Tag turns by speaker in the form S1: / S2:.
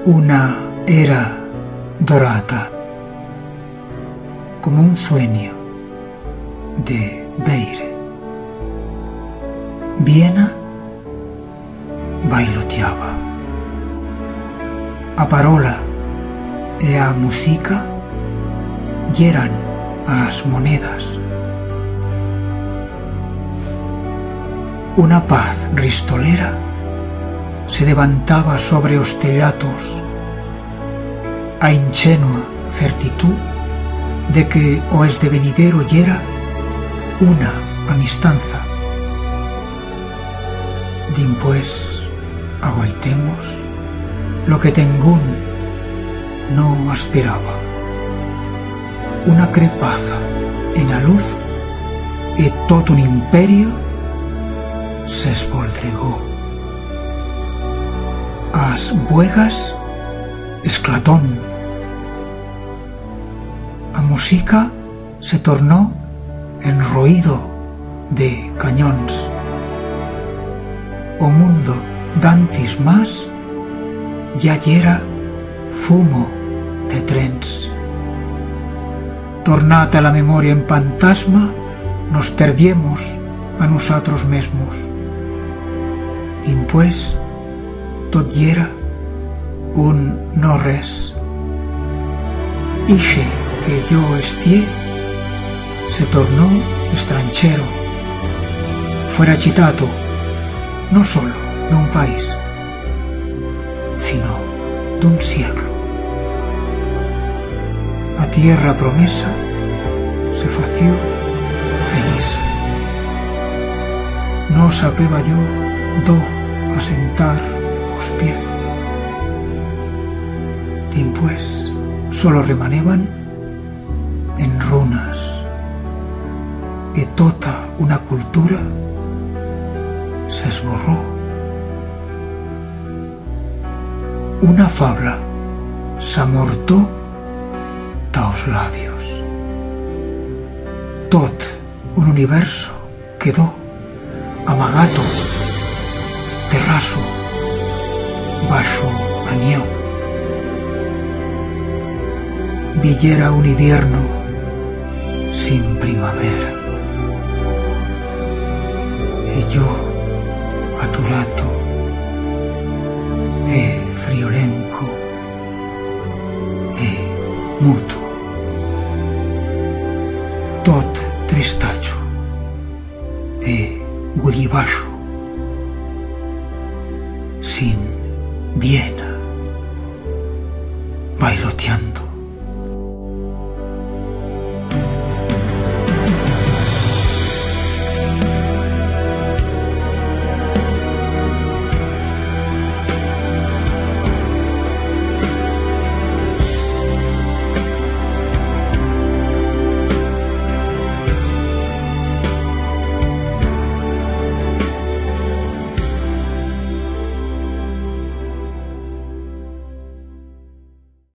S1: Una era dorada, como un sueño de Beire. Viena bailoteaba. A parola e a música yeran as monedas. Una paz ristolera se levantaba sobre os tellatos, a ingenua certitud de que o esdevenidero yera una amistanza. Dimpués aguaitemos lo que tengún no aspiraba. Una crepaza en a luz e todo un imperio se esvoldregó. As buegas esclatón. A música se tornó en ruído de cañóns. O mundo d'antis más ya yera fumo de trens. Tornada a la memoria en fantasma, nos perdiemos a nosotros mesmos. Dimpués tot yera un no res. Ixe que yo estié se tornó extranchero, fuera chitato no solo d'un país, sino d'un siglo. A tierra promesa se fació feliz. No sapeba yo do asentar os pies. Dimpués solo remaneban en runas e tota una cultura se esborró. Una fabla s'amortó taos labios. Tot un universo quedó amagato, terraso, baixo a nieu. Villera un invierno sin primavera. E yo, aturato, e friolenco, e muto. Tot tristacho, e guillibaxo, sin Viena, bailoteando.